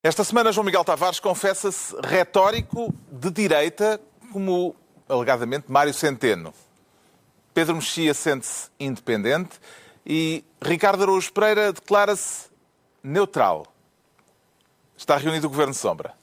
Esta semana, João Miguel Tavares confessa-se retórico de direita, como alegadamente Mário Centeno. Pedro Mexia sente-se independente e Ricardo Araújo Pereira declara-se neutral. Está reunido o Governo Sombra.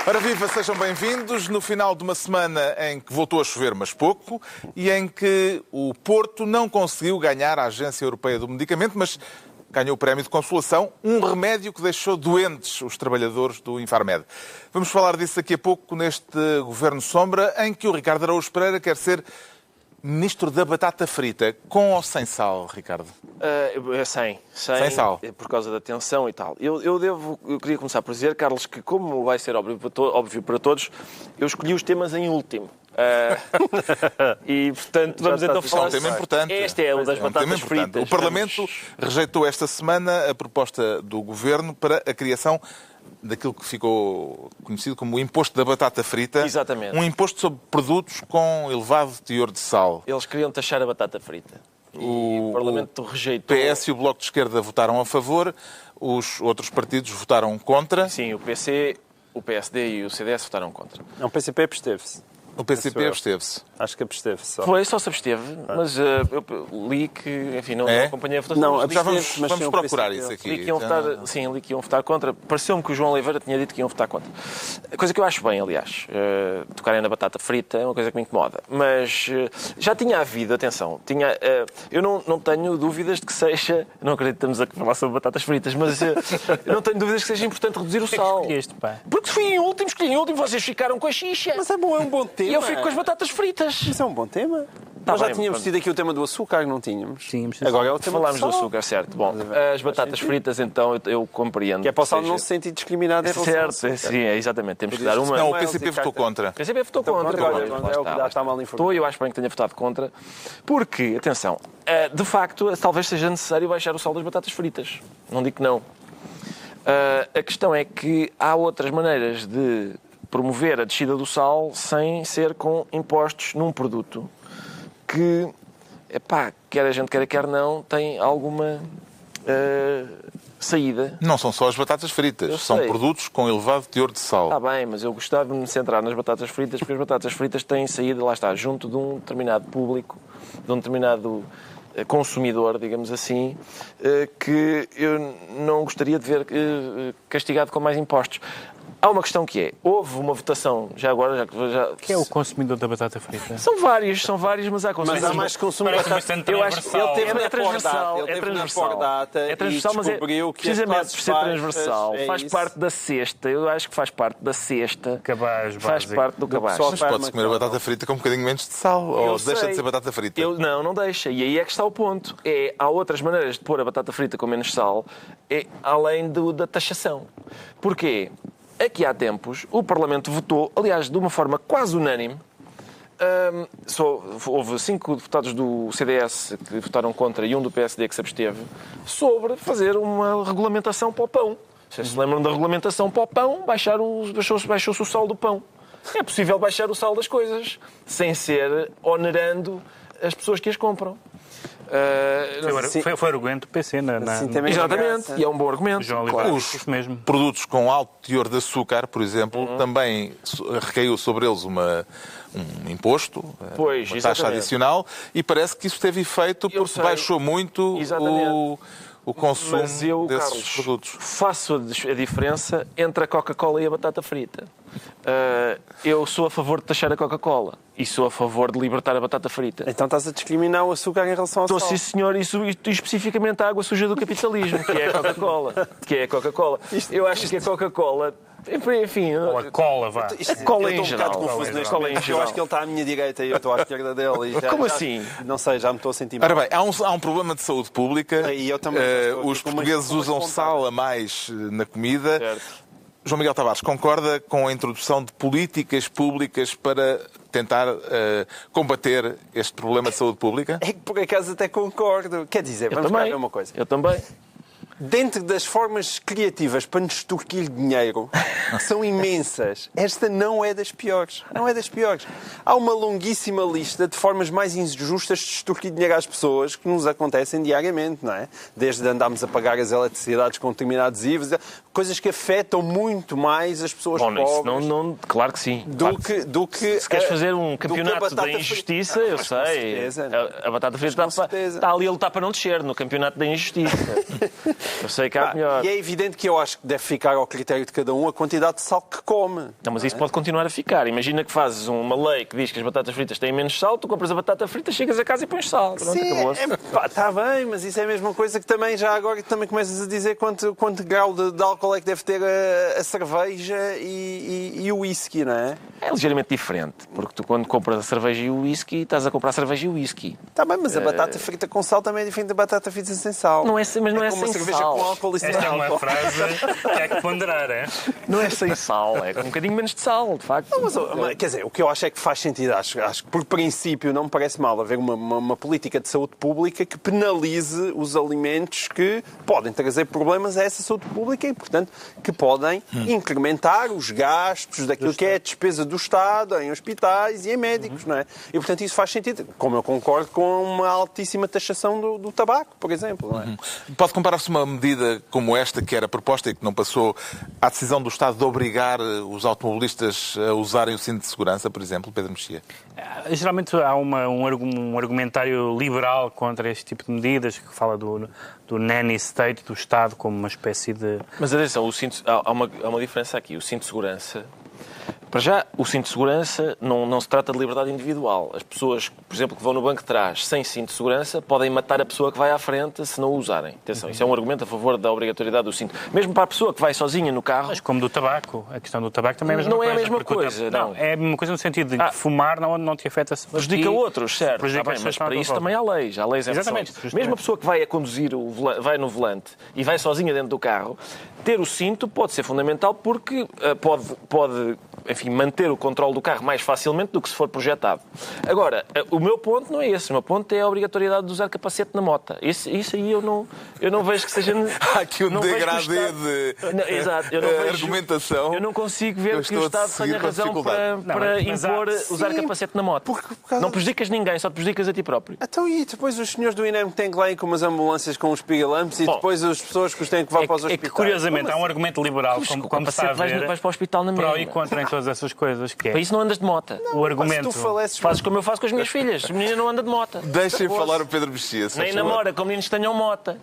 Ora viva, sejam bem-vindos no final de uma semana em que voltou a chover, mas pouco, e em que o Porto não conseguiu ganhar a Agência Europeia do Medicamento, mas ganhou o prémio de consolação, um remédio que deixou doentes os trabalhadores do Infarmed. Vamos falar disso daqui a pouco neste Governo Sombra, em que o Ricardo Araújo Pereira quer ser Ministro da Batata Frita, com ou sem sal, Ricardo? Sem sal. Por causa da tensão e tal. Eu queria começar por dizer, Carlos, que como vai ser óbvio para todos, eu escolhi os temas em último. E, portanto, vamos então falar... É um tema importante. Este é o das batatas fritas. O Parlamento rejeitou esta semana a proposta do Governo para a criação daquilo que ficou conhecido como o imposto da batata frita. Exatamente. Um imposto sobre produtos com elevado teor de sal. Eles queriam taxar a batata frita. O Parlamento rejeitou. O PS e o Bloco de Esquerda votaram a favor, os outros partidos votaram contra. Sim, o PC, o PSD e o CDS votaram contra. Não, o PCP absteve-se. O PCP absteve-se. Acho que absteve-se só. Foi, só se absteve, mas eu li que, enfim, não acompanhei a votação. Não, Já vamos procurar isso aqui. Li que iam votar, sim, li que iam votar contra. Pareceu-me que o João Oliveira tinha dito que iam votar contra. Coisa que eu acho bem, aliás. Tocarem na batata frita é uma coisa que me incomoda. Mas já tinha havido, atenção, eu não tenho dúvidas de que seja... Não acredito que estamos a falar sobre batatas fritas, mas eu não tenho dúvidas que seja importante reduzir o sal. Porque escolhi em último, vocês ficaram com a xixa. Mas é bom tema. E eu fico com as batatas fritas. Isso é um bom tema. Nós já tínhamos tido aqui o tema do açúcar, não tínhamos? Tínhamos. Agora é o tema Falámos do açúcar, certo. Bom, as batatas fritas, então, eu compreendo. Que é para o sal não se sentir discriminado. Certo, sim, exatamente. Temos que dar uma... Não, o PCP votou contra. O PCP votou contra. É o que dá, está mal informado. Eu acho bem que tenha votado contra. Porque, atenção, de facto, talvez seja necessário baixar o sal das batatas fritas. Não digo que não. A questão é que há outras maneiras de promover a descida do sal sem ser com impostos num produto que, quer a gente quer não, tem alguma saída. Não são só as batatas fritas, são produtos com elevado teor de sal. Está bem, mas eu gostava de me centrar nas batatas fritas, porque as batatas fritas têm saída, lá está, junto de um determinado público, de um determinado consumidor, digamos assim, que eu não gostaria de ver castigado com mais impostos. Há uma questão que houve uma votação, já agora... Quem é o consumidor da batata frita? São vários, mas há consumidores. Mas há mais consumidores. Eu acho que ele teve na transversal. É transversal, mas precisamente por ser transversal. Faz parte da cesta. Eu acho que faz parte da cesta. Cabaz faz básico. parte do cabaz. Mas pode-se comer a batata frita com um bocadinho menos de sal. Ou deixa de ser batata frita. Não deixa. E aí é que está o ponto. Há outras maneiras de pôr a batata frita com menos sal, além da taxação. Porquê? Aqui há tempos, o Parlamento votou, aliás, de uma forma quase unânime, houve 5 deputados do CDS que votaram contra e um do PSD que se absteve, sobre fazer uma regulamentação para o pão. Vocês se lembram da regulamentação para o pão? Baixou-se o sal do pão. É possível baixar o sal das coisas, sem ser onerando as pessoas que as compram. Foi argumento do PC Exatamente, e é um bom argumento. Os produtos com alto teor de açúcar, por exemplo, também recaiu sobre eles um imposto, uma taxa adicional, e parece que isso teve efeito porque baixou muito o consumo desses produtos. Faço a diferença entre a Coca-Cola e a batata frita. eu sou a favor de taxar a Coca-Cola e sou a favor de libertar a batata frita. Então estás a discriminar o açúcar em relação ao sal. Estou, sim, senhor, e especificamente a água suja do capitalismo, que é a Coca-Cola. Eu acho que a Coca-Cola... Enfim... Ou a cola, vá. A cola em geral. Eu estou um bocado confuso neste Cola em momento. Eu geral. acho que ele está à minha direita e eu estou à esquerda dele. Como assim? Não sei, já me estou a sentir mal. Ora bem, há um problema de saúde pública. E eu também estou aqui Os com portugueses umas usam vontades. sal a mais na comida. Certo. João Miguel Tavares, concorda com a introdução de políticas públicas para tentar combater este problema de saúde pública? É que por acaso até concordo. Quer dizer, vamos cá ver uma coisa. Eu também. Dentro das formas criativas para nos extorquir dinheiro, que são imensas, esta não é das piores. Não é das piores. Há uma longuíssima lista de formas mais injustas de extorquir dinheiro às pessoas que nos acontecem diariamente, não é? Desde andarmos a pagar as eletricidades com determinados IVAs, coisas que afetam muito mais as pessoas pobres. Isso claro que sim. Do que se queres fazer um do que a campeonato batata da frita. injustiça, eu Mas sei. com certeza. A batata frita está ali a lutar para não descer no campeonato da injustiça. Eu sei que há melhor. E é evidente que eu acho que deve ficar ao critério de cada um a quantidade de sal que come. Não, mas isso pode continuar a ficar. Imagina que fazes uma lei que diz que as batatas fritas têm menos sal, tu compras a batata frita, chegas a casa e pões sal. Pronto, Sim, acabou-se. está bem, mas isso é a mesma coisa que também já agora também começas a dizer quanto grau de álcool é que deve ter a cerveja e o whisky, não é? É ligeiramente diferente, porque tu quando compras a cerveja e o whisky, estás a comprar cerveja e o whisky. Está bem, mas a batata frita com sal também é diferente da batata frita sem sal. Não é, mas não é como uma sem cerveja sal. com álcool e sem Esta é álcool. uma frase que há que ponderar, é? Não é sem sal, é com um bocadinho menos de sal, de facto. Não, mas, quer dizer, o que eu acho é que faz sentido. Acho que, por princípio, não me parece mal haver uma política de saúde pública que penalize os alimentos que podem trazer problemas a essa saúde pública e, portanto, que podem incrementar os gastos daquilo que é a despesa do Estado em hospitais e em médicos, não é? E, portanto, isso faz sentido. Como eu concordo com uma altíssima taxação do tabaco, por exemplo, não é? Pode comparar-se uma medida como esta, que era proposta e que não passou, à decisão do Estado de obrigar os automobilistas a usarem o cinto de segurança, por exemplo, Pedro Mexia? Geralmente há um argumentário liberal contra este tipo de medidas, que fala do nanny state, do Estado, como uma espécie de... Mas atenção, há uma diferença aqui. O cinto de segurança... Para já, o cinto de segurança não se trata de liberdade individual. As pessoas, por exemplo, que vão no banco de trás sem cinto de segurança podem matar a pessoa que vai à frente se não o usarem. Atenção, isso é um argumento a favor da obrigatoriedade do cinto. Mesmo para a pessoa que vai sozinha no carro... Mas como do tabaco. A questão do tabaco também é a mesma coisa. Não é a mesma porque coisa, não. É a mesma coisa no sentido de que fumar não te afeta... Prejudica outros, certo. Prejudica Está bem, mas para isso também há leis. Há leis em Exatamente, relação a isso. Mesmo a pessoa que vai a conduzir, vai no volante e vai sozinha dentro do carro, ter o cinto pode ser fundamental porque pode enfim, manter o controle do carro mais facilmente do que se for projetado. Agora, o meu ponto não é esse. O meu ponto é a obrigatoriedade de usar capacete na moto. Isso aí eu não vejo que seja... Há aqui um degradê de exato, argumentação. Eu não consigo ver que o Estado tenha razão para impor usar capacete na moto. Não prejudicas ninguém, só te prejudicas a ti próprio. Então, e depois os senhores do INEM têm que lá ir com umas ambulâncias com os pigalamps e depois as pessoas que os têm que levar para os hospitais. É que, curiosamente, há um argumento liberal, como está a ver, vais para o hospital na mesma. Pró e contra em todas essas coisas. Que é. Para isso não andas de moto. O argumento... Fazes como eu faço com as minhas filhas. A menina não anda de moto. Deixem falar o Pedro Mexia. Nem namora com meninos que tenham moto.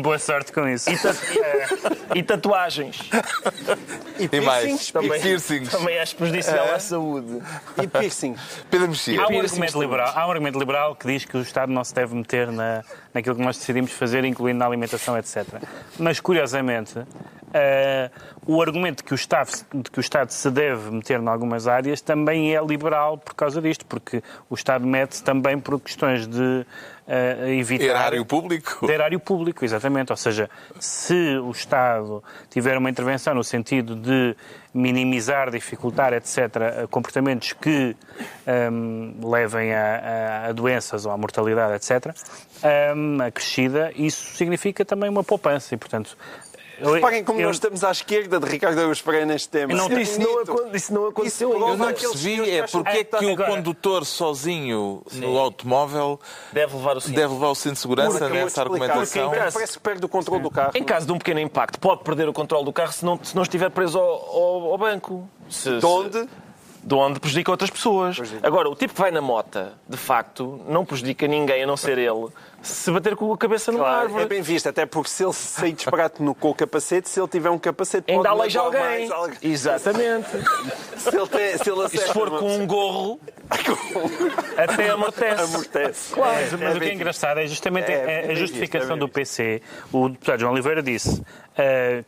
Boa sorte com isso. E tatuagens. E mais. Também, e piercings. Também és prejudicial à saúde. E piercings. Pedro Mexia. Há um argumento liberal que diz que o Estado não se deve meter naquilo que nós decidimos fazer, incluindo na alimentação, etc. Mas, curiosamente, o argumento de que o Estado se deve meter em algumas áreas também é liberal por causa disto, porque o Estado mete também por questões de evitar... Erário público? De erário público, exatamente. Ou seja, se o Estado tiver uma intervenção no sentido de minimizar, dificultar, etc., comportamentos que levem a doenças ou à mortalidade, etc., acrescida, isso significa também uma poupança e, portanto... Reparem como nós estamos à esquerda de Ricardo Araújo Pereira neste tema. Isso não aconteceu. Eu não percebi porque é que o condutor sozinho no automóvel deve levar o cinto de segurança nessa argumentação. Parece que perde o controle do carro. Em caso de um pequeno impacto, pode perder o controle do carro se não estiver preso ao banco. De onde? de onde prejudica outras pessoas. Agora, o tipo que vai na mota, de facto, não prejudica ninguém a não ser ele, se bater com a cabeça numa árvore. É bem visto, até porque se ele sair disparado com o capacete, se ele tiver um capacete, ainda pode aleija magoar alguém. mais alguém. Exatamente. Se ele E se for com um gorro, até amortece. amortece. Claro. Mas o que é engraçado é justamente a justificação do PC. O deputado João Oliveira disse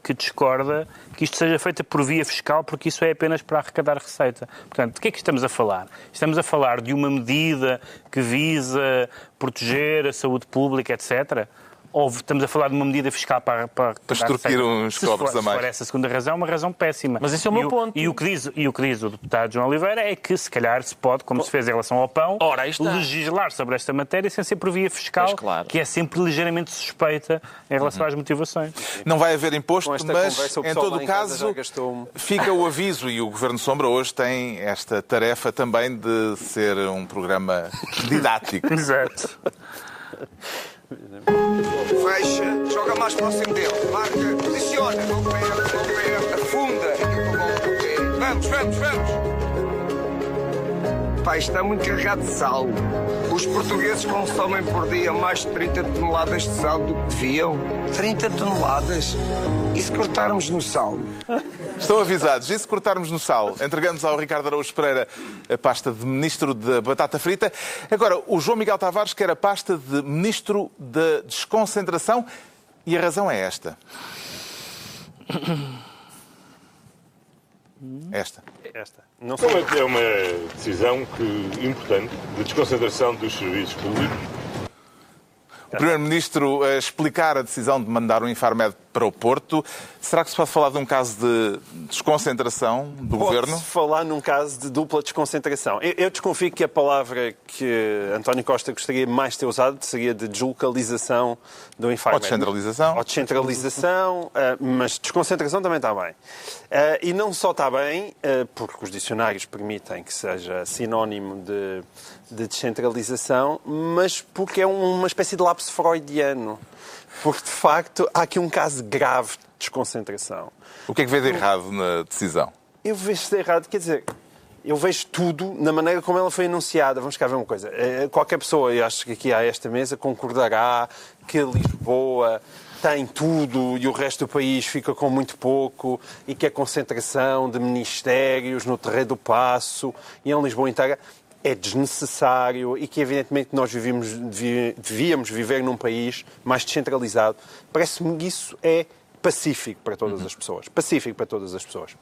que discorda que isto seja feito por via fiscal, porque isso é apenas para arrecadar receita. Portanto, de que é que estamos a falar? Estamos a falar de uma medida que visa proteger a saúde pública, etc., ou estamos a falar de uma medida fiscal para extorquir uns cobres a mais? Se for essa segunda razão, é uma razão péssima. Mas esse é o meu ponto. E o que diz o deputado João Oliveira é que, se calhar, se pode, como se fez em relação ao pão, Ora, aí está. legislar sobre esta matéria sem ser por via fiscal, Mas, claro. que é sempre ligeiramente suspeita em relação às motivações. Não vai haver imposto, Com esta mas, conversa, o em pessoal todo lá o em casa caso, já gastou. fica o aviso, e o Governo Sombra hoje tem esta tarefa também de ser um programa didático. Exato. Fecha, joga mais próximo dele, marca, posiciona, não perde, afunda, vamos. Pai, está muito carregado de sal. Os portugueses consomem por dia mais de 30 toneladas de sal do que deviam. 30 toneladas? E se cortarmos no sal? Estão avisados. E se cortarmos no sal? Entregamos ao Ricardo Araújo Pereira a pasta de Ministro da Batata Frita. Agora, o João Miguel Tavares quer a pasta de Ministro da Desconcentração e a razão é esta. Esta. Não sei. É uma decisão importante de desconcentração dos serviços públicos. O Primeiro-Ministro a explicar a decisão de mandar o Infarmed para o Porto. Será que se pode falar de um caso de desconcentração do Governo? Pode-se falar num caso de dupla desconcentração. Eu desconfio que a palavra que António Costa gostaria mais de ter usado seria de deslocalização do Infarmed. Ou descentralização. Ou descentralização, mas desconcentração também está bem. E não só está bem, porque os dicionários permitem que seja sinónimo de descentralização, mas porque é uma espécie de lapso freudiano. Porque, de facto, há aqui um caso grave de desconcentração. O que é que veio de errado na decisão? Eu vejo de errado, quer dizer, eu vejo tudo na maneira como ela foi anunciada. Vamos cá ver uma coisa. Qualquer pessoa, eu acho que aqui a esta mesa, concordará que Lisboa tem tudo e o resto do país fica com muito pouco e que a concentração de ministérios no Terreiro do Paço e em Lisboa inteira é desnecessário e que, evidentemente, nós devíamos viver num país mais descentralizado. Parece-me que isso é pacífico para todas as pessoas. Pacífico para todas as pessoas.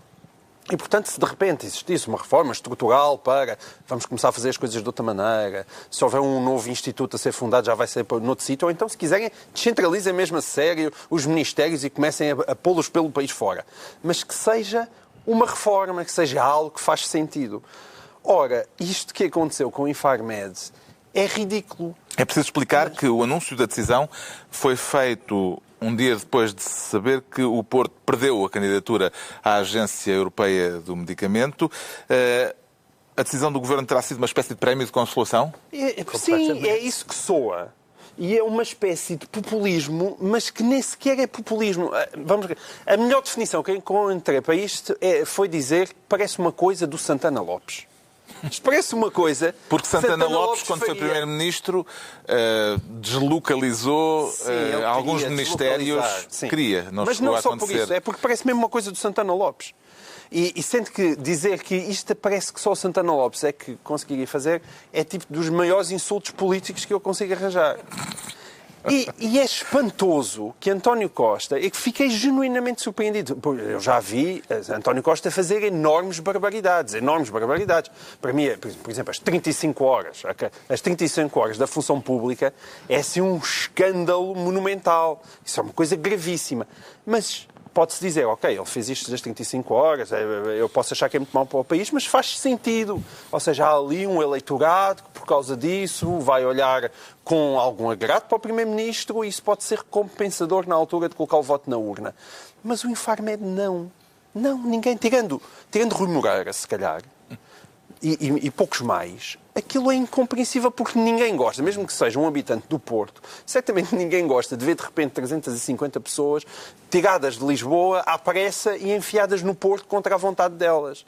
E, portanto, se de repente existisse uma reforma estrutural para vamos começar a fazer as coisas de outra maneira, se houver um novo instituto a ser fundado já vai ser noutro sítio, ou então, se quiserem, descentralizem mesmo a sério os ministérios e comecem a pô-los pelo país fora. Mas que seja uma reforma, que seja algo que faz sentido. Ora, isto que aconteceu com o Infarmed é ridículo. É preciso explicar que o anúncio da decisão foi feito um dia depois de saber que o Porto perdeu a candidatura à Agência Europeia do Medicamento. A decisão do Governo terá sido uma espécie de prémio de consolação? Sim, é isso que soa. E é uma espécie de populismo, mas que nem sequer é populismo. Vamos ver. A melhor definição que eu encontrei para isto foi dizer que parece uma coisa do Santana Lopes. Isto parece uma coisa... Porque Santana Lopes, quando foi Primeiro-Ministro, deslocalizou alguns ministérios. Sim. Queria, não mas chegou não a só acontecer. por isso, é porque parece mesmo uma coisa do Santana Lopes. E sendo que dizer que isto parece que só o Santana Lopes é que conseguiria fazer é tipo dos maiores insultos políticos que eu consigo arranjar. E é espantoso que António Costa, e que fiquei genuinamente surpreendido, eu já vi António Costa fazer enormes barbaridades. Para mim, por exemplo, as 35 horas da função pública é assim um escândalo monumental. Isso é uma coisa gravíssima. Mas pode-se dizer, ok, ele fez isto das 35 horas, eu posso achar que é muito mau para o país, mas faz sentido. Ou seja, há ali um eleitorado que, por causa disso, vai olhar com algum agrado para o Primeiro-Ministro e isso pode ser compensador na altura de colocar o voto na urna. Mas o Infarmed não. Não, ninguém. Tirando Rui Moreira, se calhar, e poucos mais, aquilo é incompreensível porque ninguém gosta, mesmo que seja um habitante do Porto, certamente ninguém gosta de ver de repente 350 pessoas tiradas de Lisboa à pressa e enfiadas no Porto contra a vontade delas.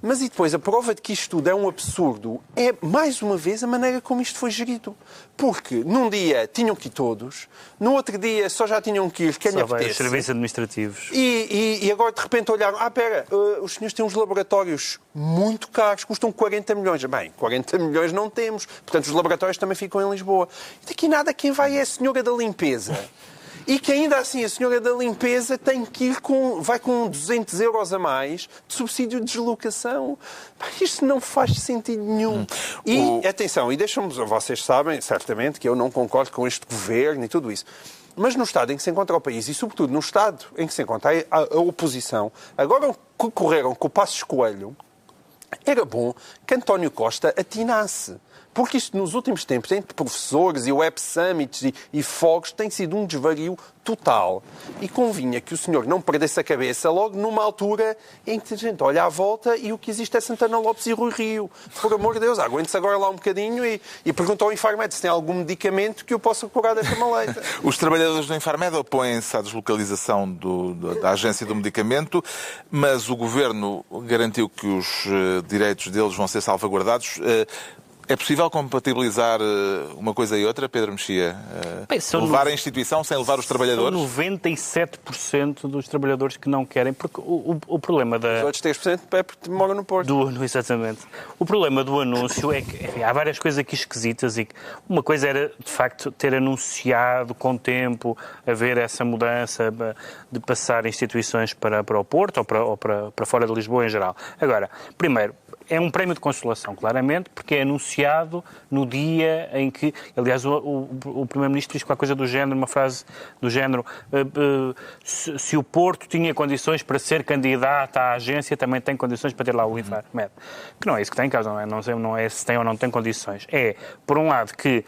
Mas e depois, a prova de que isto tudo é um absurdo é, mais uma vez, a maneira como isto foi gerido. Porque num dia tinham que ir todos, no outro dia só já tinham que ir quem lhe Só vai os apetece. serviços administrativos. E agora, de repente, olharam, os senhores têm uns laboratórios muito caros, custam 40 milhões. Bem, 40 milhões não temos. Portanto, os laboratórios também ficam em Lisboa. E daqui nada, quem vai é a senhora da limpeza. E que ainda assim a senhora da limpeza tem que ir vai com 200 euros a mais de subsídio de deslocação. Isto não faz sentido nenhum. E, atenção, e deixam-me, vocês sabem certamente que eu não concordo com este governo e tudo isso. Mas no estado em que se encontra o país, e sobretudo no estado em que se encontra a oposição, agora que correram com o Passos Coelho, era bom que António Costa atinasse. Porque isto, nos últimos tempos, entre professores e Web Summits e fogos, tem sido um desvario total. E convinha que o senhor não perdesse a cabeça logo numa altura em que a gente olha à volta e o que existe é Santana Lopes e Rui Rio. Por amor de Deus, aguente-se agora lá um bocadinho e pergunta ao Infarmed se tem algum medicamento que eu possa curar desta maleita. Os trabalhadores do Infarmed opõem-se à deslocalização da agência do medicamento, mas o Governo garantiu que os direitos deles vão ser salvaguardados. É possível compatibilizar uma coisa e outra, Pedro Mexia? Levar a instituição sem levar os trabalhadores? São 97% dos trabalhadores que não querem, porque o problema da... Os outros 3% é porque moram no Porto. Exatamente. O problema do anúncio é que há várias coisas aqui esquisitas e uma coisa era, de facto, ter anunciado com tempo haver essa mudança de passar instituições para o Porto ou para fora de Lisboa em geral. Agora, primeiro, é um prémio de consolação, claramente, porque é anunciado no dia em que... Aliás, o Primeiro-Ministro diz qualquer coisa do género, uma frase do género, se o Porto tinha condições para ser candidato à agência, também tem condições para ter lá o Infarmed. Que não é isso que tem em causa, não é se tem ou não tem condições. É, por um lado, que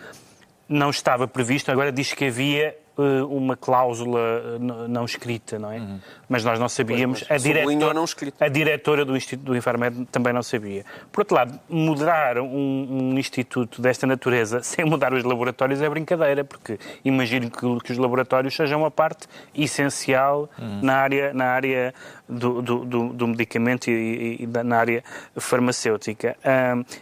não estava previsto, agora diz que havia uma cláusula não escrita, não é? Mas nós não sabíamos. A diretora do Infarmed também não sabia. Por outro lado, mudar um instituto desta natureza sem mudar os laboratórios é brincadeira, porque imagino que os laboratórios sejam uma parte essencial na área do medicamento e na área farmacêutica.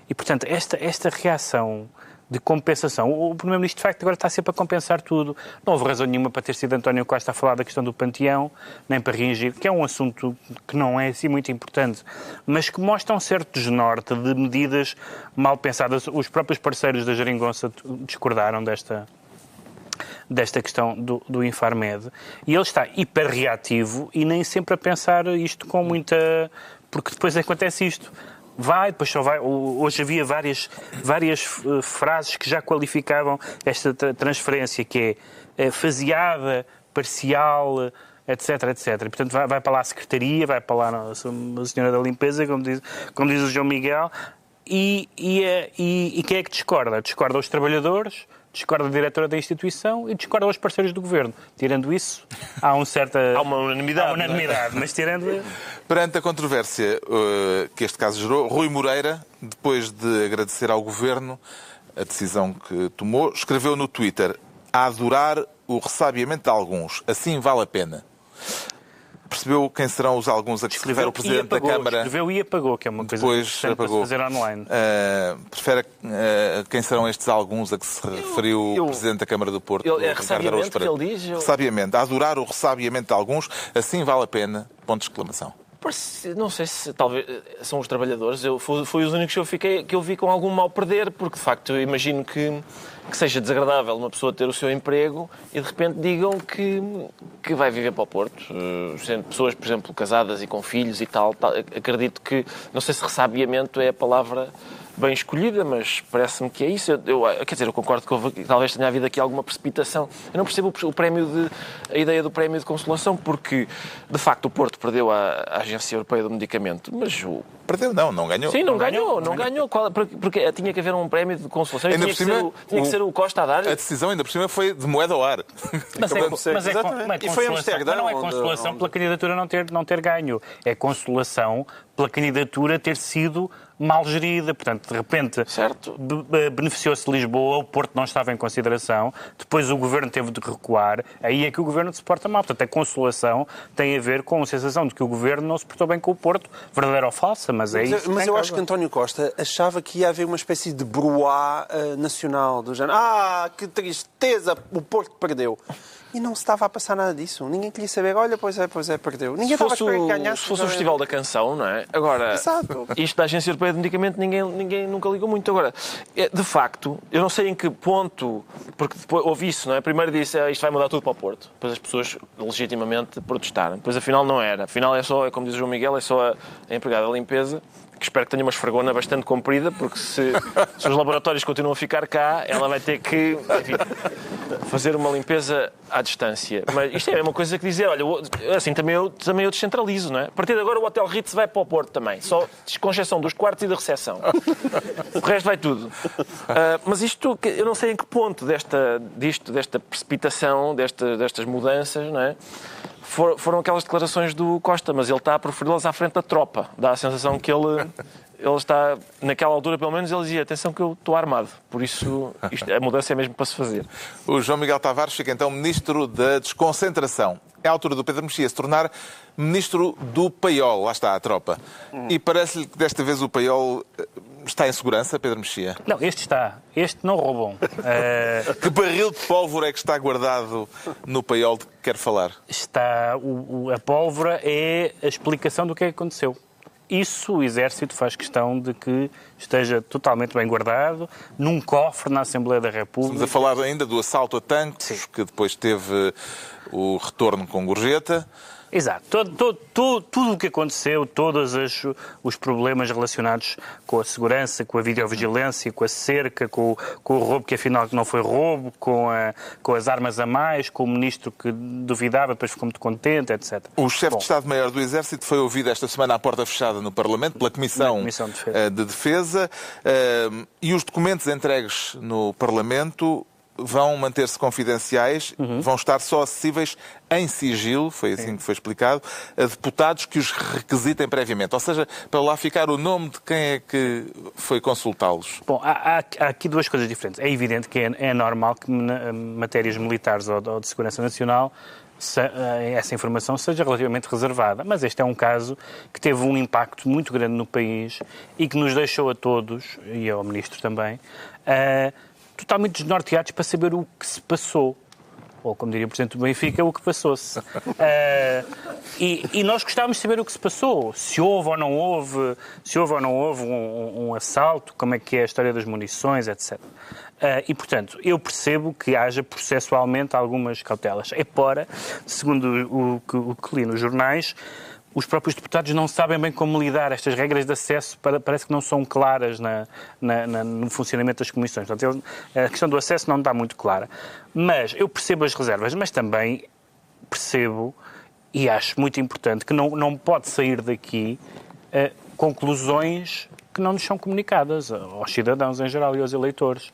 E, portanto, esta reação de compensação. O Primeiro-Ministro, de facto, agora está sempre a compensar tudo. Não houve razão nenhuma para ter sido António Costa a falar da questão do Panteão, nem para reagir, que é um assunto que não é assim muito importante, mas que mostra um certo desnorte de medidas mal pensadas. Os próprios parceiros da Geringonça discordaram desta questão do Infarmed. E ele está hiperreativo e nem sempre a pensar isto com muita... Porque depois acontece isto. Depois só vai. Hoje havia várias frases que já qualificavam esta transferência, que é faseada, parcial, etc, etc. E, portanto, vai para lá a Secretaria, vai para lá a Senhora da Limpeza, como diz o João Miguel, e quem é que discorda? Discorda os trabalhadores, discorda a diretora da instituição e discorda os parceiros do governo. Tirando isso, há uma unanimidade, mas tirando... Perante a controvérsia que este caso gerou, Rui Moreira, depois de agradecer ao governo a decisão que tomou, escreveu no Twitter: a adorar o ressabiamento de alguns, assim vale a pena. Percebeu quem serão os alguns a que se refere o Presidente da Câmara? Escreveu e apagou, que é uma coisa interessante para se fazer online. Prefere quem serão estes alguns a que se referiu o Presidente da Câmara do Porto? É ressabiamento que ele diz? Ressabiamento. A adorar o ressabiamento de alguns, assim vale a pena. Ponto de exclamação. Não sei se talvez são os trabalhadores. Foi os únicos que eu vi com algum mal perder, porque de facto eu imagino que seja desagradável uma pessoa ter o seu emprego e de repente digam que vai viver para o Porto. Sendo pessoas, por exemplo, casadas e com filhos e tal, acredito que, não sei se ressabiamento é a palavra bem escolhida, mas parece-me que é isso. Eu concordo que talvez tenha havido aqui alguma precipitação. Eu não percebo a ideia do prémio de consolação, porque, de facto, o Porto perdeu a Agência Europeia do Medicamento, mas Perdeu? Não ganhou. Sim, não ganhou. Porque tinha que haver um prémio de consolação e tinha que ser o Costa a dar. A decisão, ainda por cima, foi de moeda ao ar. Mas não é consolação pela candidatura não ter ganho. É consolação pela candidatura ter sido mal gerida. Portanto, de repente, beneficiou-se de Lisboa, o Porto não estava em consideração, depois o Governo teve de recuar, aí é que o Governo se porta mal. Portanto, a consolação tem a ver com a sensação de que o Governo não se portou bem com o Porto, verdadeira ou falsa, mas é isso. Mas eu acho que António Costa achava que ia haver uma espécie de bruá nacional, do género, que tristeza, o Porto perdeu. E não se estava a passar nada disso. Ninguém queria saber, olha, pois é, perdeu. Ninguém estava a esperar que ganhasse. Se fosse o Festival da Canção, não é? Agora, isto da Agência Europeia de Medicamento, ninguém nunca ligou muito. Agora, de facto, eu não sei em que ponto, porque depois houve isso, não é? Primeiro disse, isto vai mudar tudo para o Porto. Depois as pessoas, legitimamente, protestaram. Depois, afinal, não era. Afinal, é como diz o João Miguel, é só a empregada da limpeza, que espero que tenha uma esfregona bastante comprida, porque se os laboratórios continuam a ficar cá, ela vai ter que, enfim, fazer uma limpeza à distância. Mas isto é a mesma coisa que dizer, olha, assim também eu descentralizo, não é? A partir de agora o Hotel Ritz vai para o Porto também, só com exceção dos quartos e da recepção. O resto vai tudo. Mas isto, eu não sei em que ponto desta precipitação, destas mudanças, não é? Foram aquelas declarações do Costa, mas ele está a proferi-las à frente da tropa. Dá a sensação que ele está, naquela altura pelo menos, ele dizia, atenção que eu estou armado. Por isso, a mudança é mesmo para se fazer. O João Miguel Tavares fica então Ministro da Desconcentração. É a altura do Pedro Mexia se tornar Ministro do Paiol. Lá está a tropa. E parece-lhe que desta vez o Paiol está em segurança, Pedro Mexia? Não, este está. Este não roubam. Que barril de pólvora é que está guardado no Paiol de que quer falar? Está a pólvora é a explicação do que é que aconteceu. Isso o Exército faz questão de que esteja totalmente bem guardado, num cofre na Assembleia da República. Estamos a falar ainda do assalto a tanques, sim, que depois teve o retorno com gorjeta. Exato. Tudo o que aconteceu, todos os problemas relacionados com a segurança, com a videovigilância, com a cerca, com o roubo que afinal não foi roubo, com as armas a mais, com o ministro que duvidava, depois ficou muito contente, etc. O chefe de Estado-Maior do Exército foi ouvido esta semana à porta fechada no Parlamento pela Comissão de Defesa e os documentos entregues no Parlamento vão manter-se confidenciais, vão estar só acessíveis em sigilo, foi assim que foi explicado, a deputados que os requisitem previamente. Ou seja, para lá ficar o nome de quem é que foi consultá-los. Bom, há aqui duas coisas diferentes. É evidente que é normal que matérias militares ou de segurança nacional essa informação seja relativamente reservada. Mas este é um caso que teve um impacto muito grande no país e que nos deixou a todos, e ao Ministro também, totalmente desnorteados para saber o que se passou. Ou, como diria o Presidente do Benfica, o que passou-se. E nós gostávamos de saber o que se passou. Se houve ou não houve um assalto, como é que é a história das munições, etc. E, portanto, eu percebo que haja processualmente algumas cautelas. Embora, segundo o que li nos jornais, os próprios deputados não sabem bem como lidar. Estas regras de acesso parece que não são claras no funcionamento das comissões. Portanto, a questão do acesso não está muito clara. Mas eu percebo as reservas, mas também percebo, e acho muito importante, que não pode sair daqui conclusões que não nos são comunicadas aos cidadãos em geral e aos eleitores.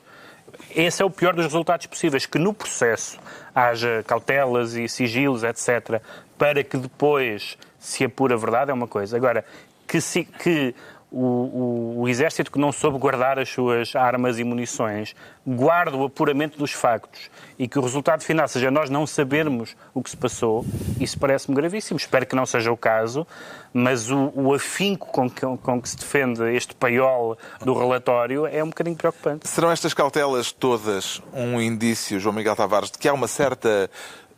Esse é o pior dos resultados possíveis, que no processo haja cautelas e sigilos, etc., para que depois se apure a verdade, é uma coisa. Agora, que o Exército que não soube guardar as suas armas e munições guarde o apuramento dos factos e que o resultado final seja nós não sabermos o que se passou, isso parece-me gravíssimo. Espero que não seja o caso, mas o afinco com que se defende este paiol do relatório é um bocadinho preocupante. Serão estas cautelas todas um indício, João Miguel Tavares, de que há uma certa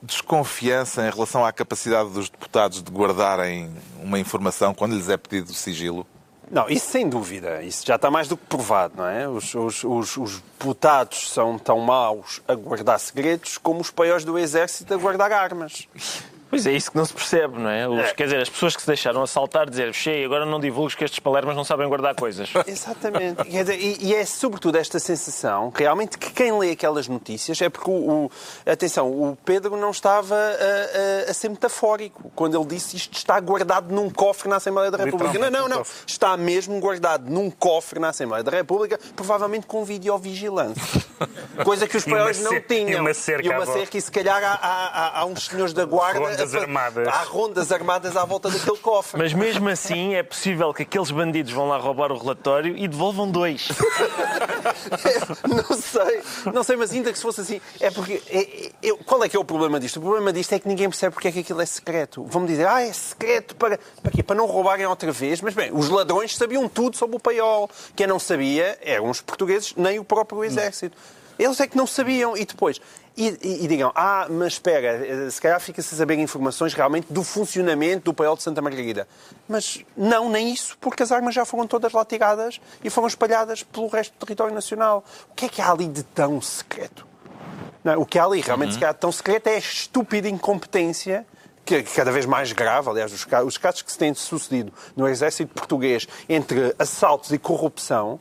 desconfiança em relação à capacidade dos deputados de guardarem uma informação quando lhes é pedido sigilo? Não, isso sem dúvida. Isso já está mais do que provado, não é? Os deputados são tão maus a guardar segredos como os paióis do Exército a guardar armas. Pois é, isso que não se percebe, não é? Quer dizer, as pessoas que se deixaram assaltar dizer cheio, agora não divulgues que estes palermas não sabem guardar coisas. Exatamente. E é sobretudo esta sensação, realmente, que quem lê aquelas notícias é porque, atenção, o Pedro não estava a ser metafórico quando ele disse isto está guardado num cofre na Assembleia da República. Não. Está mesmo guardado num cofre na Assembleia da República, provavelmente com videovigilância. Coisa que os paióis não tinham. E uma cerca, e se calhar há uns senhores da guarda rondas armadas. Há rondas armadas à volta daquele cofre. Mas mesmo assim é possível que aqueles bandidos vão lá roubar o relatório e devolvam 2. Não sei, mas ainda que se fosse assim, é porque... qual é que é o problema disto? O problema disto é que ninguém percebe porque é que aquilo é secreto. Vão-me dizer, é secreto para quê? Para não roubarem outra vez. Mas bem, os ladrões sabiam tudo sobre o paiol. Quem não sabia eram os portugueses, nem o próprio exército. Eles é que não sabiam. E depois... E digam, mas espera, se calhar fica-se a saber informações realmente do funcionamento do paiol de Santa Margarida. Mas não, nem isso, porque as armas já foram todas lá tiradas e foram espalhadas pelo resto do território nacional. O que é que há ali de tão secreto? Não, o que há ali realmente se calhar de tão secreto é a estúpida incompetência, que é cada vez mais grave. Aliás, os casos que se têm sucedido no exército português entre assaltos e corrupção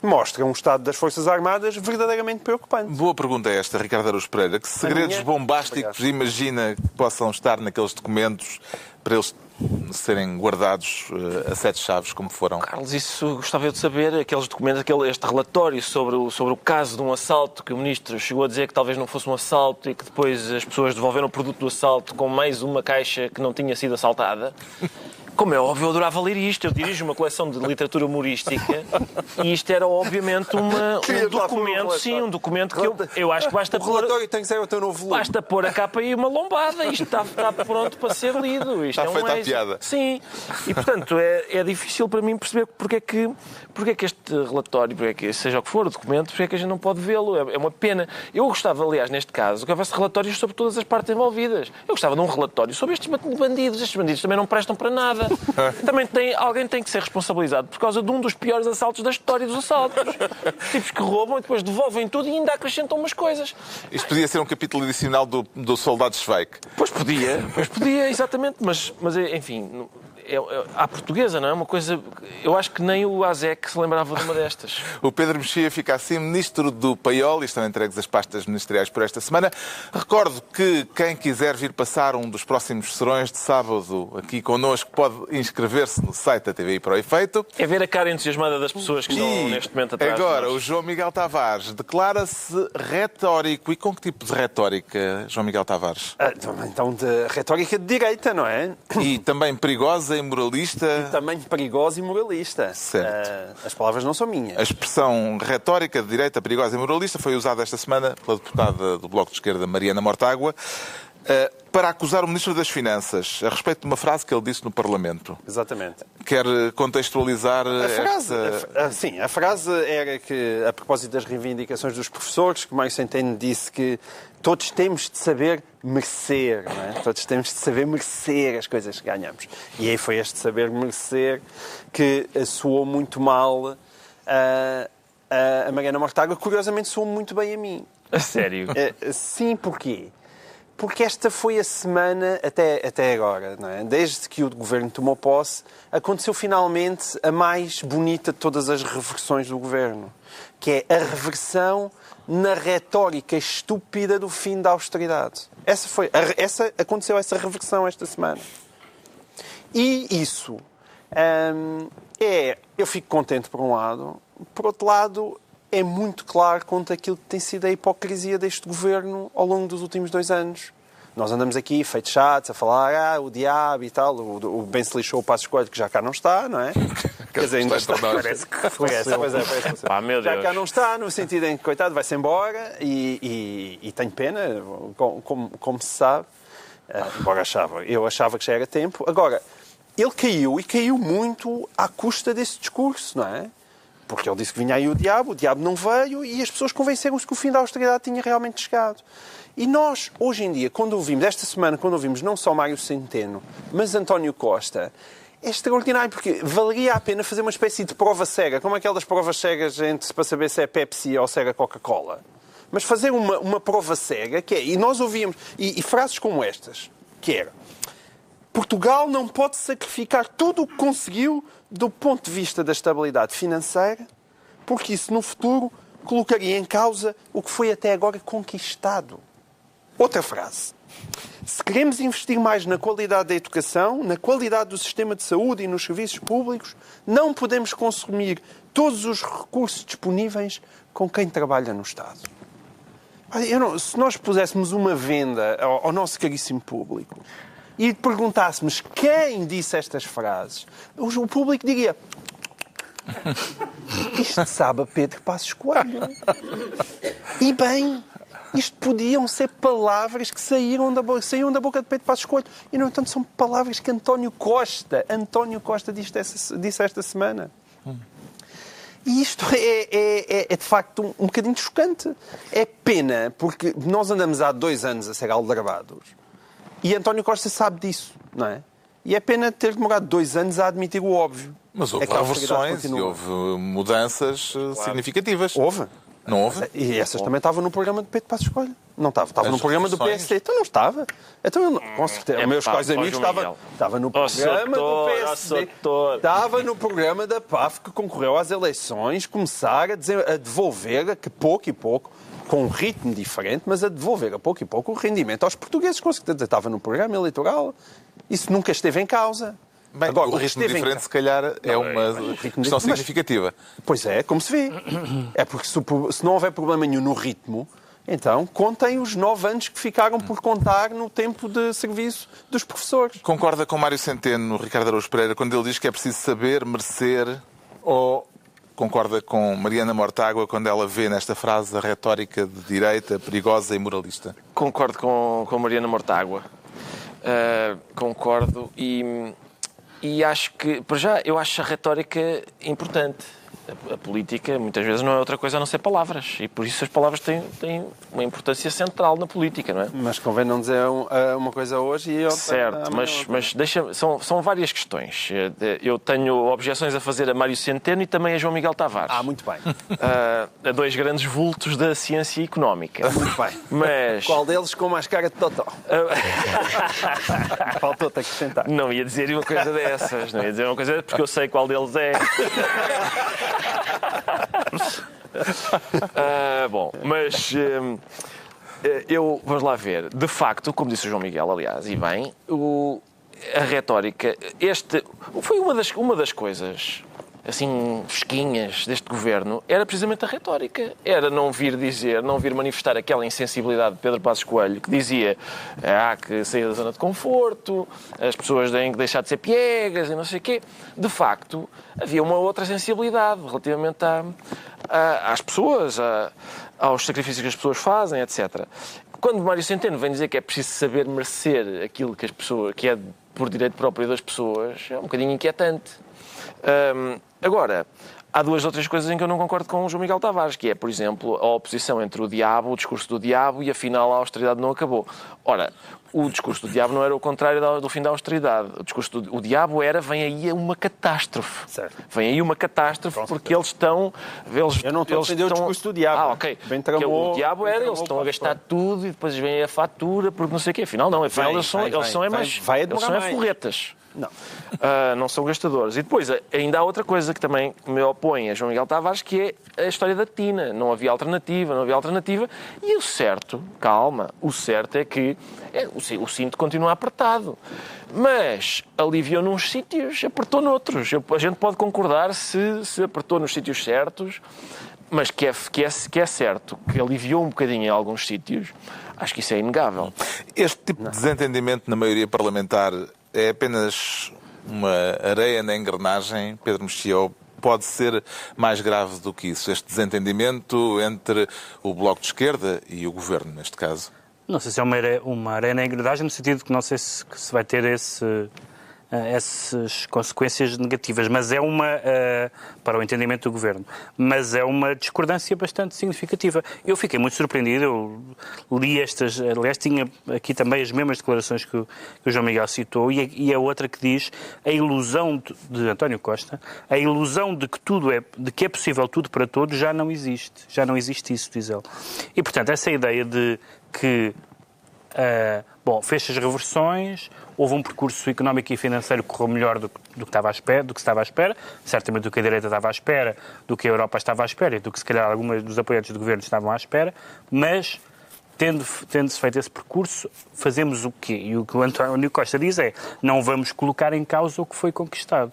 mostram um estado das Forças Armadas verdadeiramente preocupante. Boa pergunta é esta, Ricardo Araújo Pereira. Que segredos bombásticos imagina que possam estar naqueles documentos para eles serem guardados a 7 chaves, como foram? Carlos, isso gostava eu de saber, aqueles documentos, este relatório sobre o caso de um assalto, que o Ministro chegou a dizer que talvez não fosse um assalto e que depois as pessoas devolveram o produto do assalto com mais uma caixa que não tinha sido assaltada. Como é óbvio, eu adorava ler isto. Eu dirijo uma coleção de literatura humorística e isto era obviamente um documento, sim, um documento que eu acho que basta pôr... O relatório tem que ser o teu novo volume. Basta pôr a capa e uma lombada. Isto está pronto para ser lido. Isto está feita a piada. Sim. E, portanto, é difícil para mim perceber porque é que este relatório, porque é que, seja o que for o documento, porque é que a gente não pode vê-lo. É uma pena. Eu gostava, aliás, neste caso, que houvesse relatórios sobre todas as partes envolvidas. Eu gostava de um relatório sobre estes bandidos. Estes bandidos também não prestam para nada. Também alguém tem que ser responsabilizado por causa de um dos piores assaltos da história dos assaltos. Tipos que roubam e depois devolvem tudo e ainda acrescentam umas coisas. Isto podia ser um capítulo adicional do Soldado Schweik. Pois podia, exatamente. Mas enfim... à portuguesa, não é? Uma coisa... Eu acho que nem o ASEC se lembrava de uma destas. O Pedro Mexia fica assim Ministro do Paiol e estão entregues as pastas ministeriais por esta semana. Recordo que quem quiser vir passar um dos próximos serões de sábado aqui connosco pode inscrever-se no site da TVI para o efeito. É ver a cara entusiasmada das pessoas que estão neste momento atrás. Agora, o João Miguel Tavares declara-se retórico. E com que tipo de retórica, João Miguel Tavares? Então, de retórica de direita, não é? E também perigosa e moralista. E também perigosa e moralista. Certo. As palavras não são minhas. A expressão retórica de direita, perigosa e moralista foi usada esta semana pela deputada do Bloco de Esquerda, Mariana Mortágua, para acusar o Ministro das Finanças a respeito de uma frase que ele disse no Parlamento. Exatamente. Quer contextualizar Sim, a frase era que, a propósito das reivindicações dos professores, que Mário Centeno disse que todos temos de saber merecer, não é? Todos temos de saber merecer as coisas que ganhamos. E aí foi este saber merecer que soou muito mal a Mariana Mortágua. Curiosamente, soou muito bem a mim. A sério? Sim, porquê? Porque esta foi a semana, até agora, não é? Desde que o governo tomou posse, aconteceu finalmente a mais bonita de todas as reversões do governo, que é a reversão na retórica estúpida do fim da austeridade. Aconteceu essa reversão esta semana. E isso eu fico contente por um lado, por outro lado, é muito claro quanto aquilo que tem sido a hipocrisia deste governo ao longo dos últimos 2 anos. Nós andamos aqui, feitos chatos, a falar o diabo e tal. O bem se lixou o Passos Coelho, que já cá não está, não é? Quer dizer, ainda está. Parece que parece. Meu Deus. Já cá não está, no sentido em que, coitado, vai-se embora e tenho pena, como se sabe. Embora eu achava que já era tempo. Agora, ele caiu, e caiu muito à custa desse discurso, não é? Porque ele disse que vinha aí o diabo não veio e as pessoas convenceram-se que o fim da austeridade tinha realmente chegado. E nós, hoje em dia, esta semana, quando ouvimos não só Mário Centeno, mas António Costa, é extraordinário, porque valeria a pena fazer uma espécie de prova cega, como aquelas provas cegas para saber se é Pepsi ou se é Coca-Cola. Mas fazer uma prova cega, que é, e nós ouvíamos, e frases como estas, que era: Portugal não pode sacrificar tudo o que conseguiu do ponto de vista da estabilidade financeira, porque isso no futuro colocaria em causa o que foi até agora conquistado. Outra frase: se queremos investir mais na qualidade da educação, na qualidade do sistema de saúde e nos serviços públicos, não podemos consumir todos os recursos disponíveis com quem trabalha no Estado. Se nós puséssemos uma venda ao nosso caríssimo público e perguntássemos quem disse estas frases, o público diria: isto sabe a Pedro Passos Coelho. E bem, isto podiam ser palavras que saíram da boca de Pedro Passos Coelho. E, no entanto, são palavras que António Costa disse esta semana. E isto é de facto um bocadinho chocante. É pena, porque nós andamos há 2 anos a ser aldrabados e António Costa sabe disso, não é? E é pena ter demorado 2 anos a admitir o óbvio. Mas houve reversões e houve mudanças significativas. Houve. Não houve? E essas também estavam no programa de Pedro Passos Coelho. Não estava. Estava no programa do PSD. Então não estava. Então, com certeza, meus quais amigos estava no programa do PSD. Estava no programa da PAF, que concorreu às eleições, começar a devolver, a pouco e pouco, com um ritmo diferente, mas a devolver a pouco e pouco o rendimento aos portugueses. Com certeza estava no programa eleitoral. Isso nunca esteve em causa. Bem, agora, o ritmo diferente, se calhar, é uma questão significativa. Pois é, como se vê. É porque se não houver problema nenhum no ritmo, então contem os 9 anos que ficaram por contar no tempo de serviço dos professores. Concorda com Mário Centeno, Ricardo Araújo Pereira, quando ele diz que é preciso saber merecer, ou concorda com Mariana Mortágua quando ela vê nesta frase a retórica de direita perigosa e moralista? Concordo com Mariana Mortágua. Concordo e acho que, para já, eu acho a retórica importante. A política, muitas vezes, não é outra coisa a não ser palavras. E por isso as palavras têm uma importância central na política, não é? Mas convém não dizer uma coisa hoje e outra... Certo, mas são várias questões. Eu tenho objeções a fazer a Mário Centeno e também a João Miguel Tavares. Muito bem. A 2 grandes vultos da ciência económica. Muito bem. Mas... Qual deles com mais cara de totó? Faltou-te acrescentar. Não ia dizer uma coisa dessas. Não ia dizer uma coisa porque eu sei qual deles é. Bom, mas vamos lá ver. De facto, como disse o João Miguel, aliás, e bem, a retórica, foi uma das coisas assim fresquinhas deste governo, era precisamente a retórica. Era não vir manifestar aquela insensibilidade de Pedro Passos Coelho, que dizia há que sair da zona de conforto, as pessoas têm que deixar de ser piegas e não sei o quê. De facto, havia uma outra sensibilidade relativamente às pessoas, aos sacrifícios que as pessoas fazem, etc. Quando Mário Centeno vem dizer que é preciso saber merecer aquilo que é por direito próprio das pessoas, é um bocadinho inquietante. Agora, há 2 ou 3 coisas em que eu não concordo com o João Miguel Tavares, que é, por exemplo, a oposição entre o diabo, o discurso do diabo, e afinal a austeridade não acabou. Ora, o discurso do diabo não era o contrário do fim da austeridade. O diabo vem aí uma catástrofe. Certo. Vem aí uma catástrofe porque eles estão... Eu não estou a defender o discurso do diabo. Ok. O diabo eles estão a gastar tudo e depois vem a fatura porque não sei o quê. Afinal, não. Afinal, eles são forretas. Não. Não são gastadores. E depois, ainda há outra coisa que também me opõe a João Miguel Tavares, que é a história da Tina. Não havia alternativa. E o certo é que o cinto continua apertado. Mas aliviou nos sítios, apertou noutros. A gente pode concordar se apertou nos sítios certos, mas que é certo que aliviou um bocadinho em alguns sítios, acho que isso é inegável. Este tipo de desentendimento na maioria parlamentar é apenas uma areia na engrenagem, Pedro Mexia, ou pode ser mais grave do que isso? Este desentendimento entre o Bloco de Esquerda e o Governo, neste caso? Não sei se é uma areia na engrenagem, no sentido que não sei se vai ter essas consequências negativas, mas é para o entendimento do Governo, mas é uma discordância bastante significativa. Eu fiquei muito surpreendido, eu li aliás tinha aqui também as mesmas declarações que o João Miguel citou, e a outra que diz a ilusão de António Costa, a ilusão de que é possível tudo para todos já não existe isso, diz ele. E portanto essa ideia de que fez as reversões, houve um percurso económico e financeiro que correu melhor do que estava à espera, certamente do que a direita estava à espera, do que a Europa estava à espera e do que se calhar alguns dos apoiantes do governo estavam à espera, mas tendo-se feito esse percurso, fazemos o quê? E o que o António Costa diz é, não vamos colocar em causa o que foi conquistado.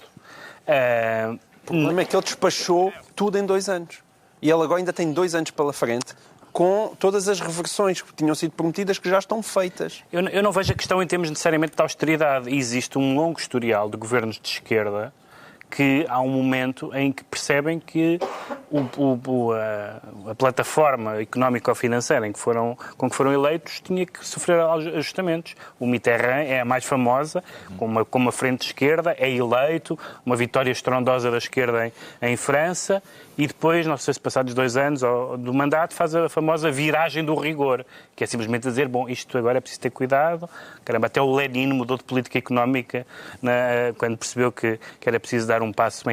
O problema é que ele despachou tudo em 2 anos. E ele agora ainda tem 2 anos pela frente com todas as reversões que tinham sido prometidas que já estão feitas. Eu não vejo a questão em termos necessariamente de austeridade. Existe um longo historial de governos de esquerda que há um momento em que percebem que a plataforma económico-financeira com que foram eleitos tinha que sofrer ajustamentos. O Mitterrand é a mais famosa, com uma frente de esquerda, é eleito, uma vitória estrondosa da esquerda em França, e depois, não sei se passados 2 anos do mandato, faz a famosa viragem do rigor, que é simplesmente dizer, bom, isto agora é preciso ter cuidado. Caramba, até o Lenin mudou de política económica quando percebeu que era preciso dar um passo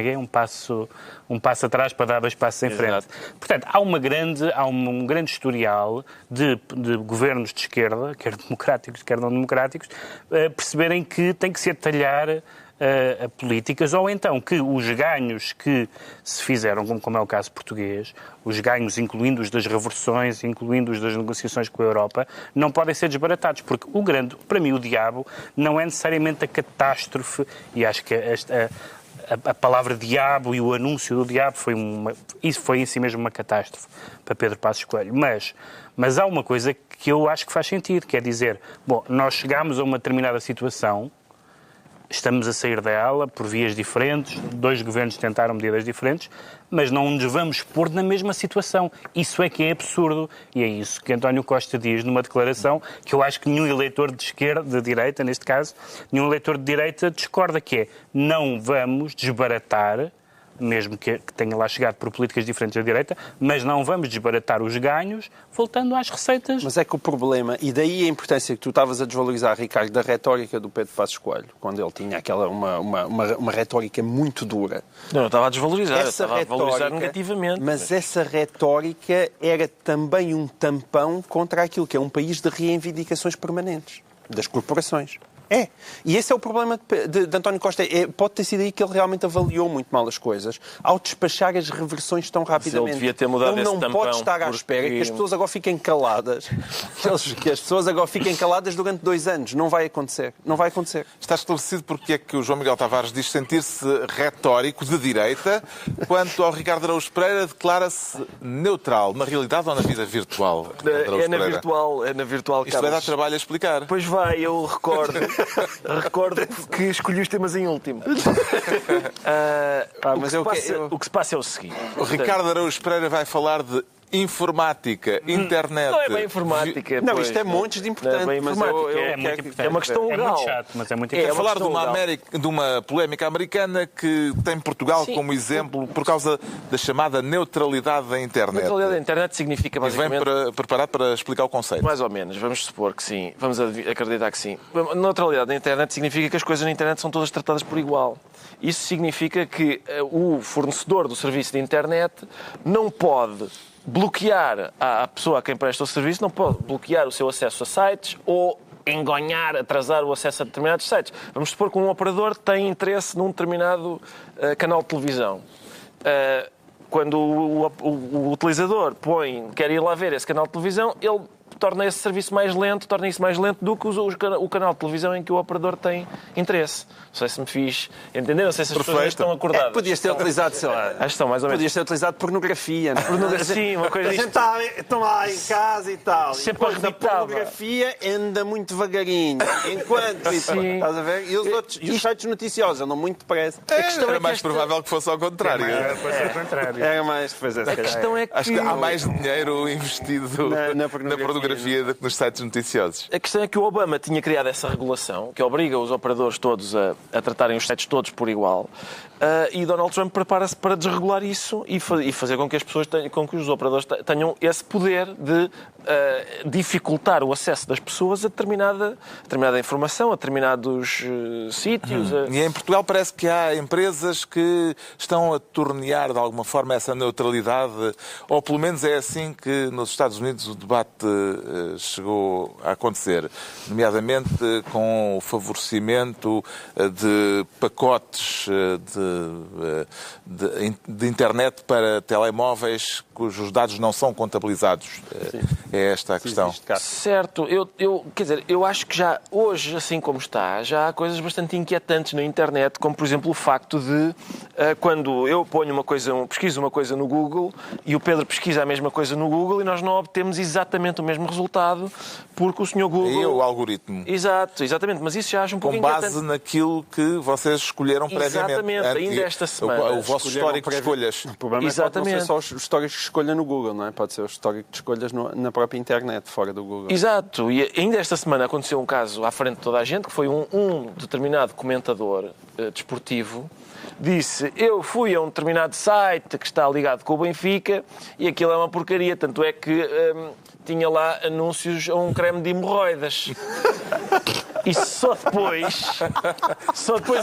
passo atrás para dar 2 passos em frente. Exato. Portanto, há um grande historial de governos de esquerda, quer democráticos, quer não democráticos, perceberem que tem que se atalhar a políticas, ou então que os ganhos que se fizeram, como é o caso português, os ganhos, incluindo os das reversões, incluindo os das negociações com a Europa, não podem ser desbaratados, porque para mim o diabo não é necessariamente a catástrofe, e acho que a palavra diabo e o anúncio do diabo isso foi em si mesmo uma catástrofe para Pedro Passos Coelho. Mas há uma coisa que eu acho que faz sentido, que é dizer, bom, nós chegámos a uma determinada situação, estamos a sair dela por vias diferentes, 2 governos tentaram medidas diferentes, mas não nos vamos pôr na mesma situação. Isso é que é absurdo. E é isso que António Costa diz numa declaração que eu acho que nenhum eleitor de esquerda, de direita, neste caso, nenhum eleitor de direita discorda, que é não vamos desbaratar, mesmo que tenha lá chegado por políticas diferentes da direita, mas não vamos desbaratar os ganhos voltando às receitas. Mas é que o problema, e daí a importância que tu estavas a desvalorizar, Ricardo, da retórica do Pedro Passos Coelho, quando ele tinha uma retórica muito dura. Não, eu estava a desvalorizar, eu estava a valorizar negativamente. Mas essa retórica era também um tampão contra aquilo que é um país de reivindicações permanentes das corporações. É. E esse é o problema de António Costa. Pode ter sido aí que ele realmente avaliou muito mal as coisas ao despachar as reversões tão rapidamente. Ele devia ter mudado ele esse não tampão, pode estar à espera que as pessoas agora fiquem caladas. Que as pessoas agora fiquem caladas durante 2 anos. Não vai acontecer. Não vai acontecer. Está esclarecido porque é que o João Miguel Tavares diz sentir-se retórico de direita, quanto ao Ricardo Araújo Pereira declara-se neutral, na realidade ou na vida virtual? É na virtual, Isto vai dar trabalho a explicar. Pois vai, eu recordo que escolhi os temas em último. O que se passa é o seguinte. O Ricardo Araújo Pereira vai falar de informática, internet... Não é bem informática. Não, isto é montes de importante. Não é bem informática. É uma questão legal. É muito chato, mas é muito Quero importante. falar de uma polémica americana que tem Portugal como exemplo por causa da chamada neutralidade da internet. Neutralidade da internet significa basicamente... E vem preparado para explicar o conceito. Mais ou menos. Vamos supor que sim. Vamos acreditar que sim. Neutralidade da internet significa que as coisas na internet são todas tratadas por igual. Isso significa que o fornecedor do serviço de internet não pode bloquear a pessoa a quem presta o serviço, não pode bloquear o seu acesso a sites ou engonhar, atrasar o acesso a determinados sites. Vamos supor que um operador tem interesse num determinado canal de televisão. Quando o utilizador quer ir lá ver esse canal de televisão, ele torna esse serviço mais lento, torna isso mais lento do que o canal de televisão em que o operador tem interesse. Não sei se me fiz entender, não sei se as pessoas estão acordadas. Podias ter utilizado, sei lá... Acho que estão mais ou menos. Podias ter utilizado pornografia. Não? Sim, uma coisa a gente estão lá em casa e tal. Sempre e a pornografia anda muito devagarinho. Enquanto isso, estás a ver? E os sites noticiosos andam muito depressa. Era mais provável que fosse ao contrário. Era mais... A questão é que... Acho que há mais dinheiro investido na pornografia do que nos sites noticiosos. A questão é que o Obama tinha criado essa regulação que obriga os operadores todos a tratarem os sites todos por igual, e Donald Trump prepara-se para desregular isso e fazer com que as pessoas com que os operadores tenham esse poder de dificultar o acesso das pessoas a determinada informação, a determinados sítios. E em Portugal parece que há empresas que estão a tornear de alguma forma essa neutralidade, ou pelo menos é assim que nos Estados Unidos o debate chegou a acontecer, nomeadamente com o favorecimento de pacotes de internet para telemóveis cujos dados não são contabilizados. É esta a questão. Certo, quer dizer, eu acho que já hoje, assim como está, já há coisas bastante inquietantes na internet, como por exemplo o facto de quando eu ponho pesquiso uma coisa no Google e o Pedro pesquisa a mesma coisa no Google e nós não obtemos exatamente o mesmo resultado porque o senhor Google... Aí é o algoritmo. Exato, exatamente, mas isso já acho um pouco inquietante. Com inquietante. base naquilo que vocês escolheram previamente. Exatamente, ainda esta semana. O vosso histórico de escolhas. O problema Exatamente. é que pode não ser só o histórico de escolha no Google, não é? Pode ser o histórico de escolhas na própria internet, fora do Google. Exato, e ainda esta semana aconteceu um caso à frente de toda a gente, que foi um determinado comentador desportivo, disse, eu fui a um determinado site que está ligado com o Benfica e aquilo é uma porcaria, tanto é que tinha lá anúncios a um creme de hemorroidas. E só depois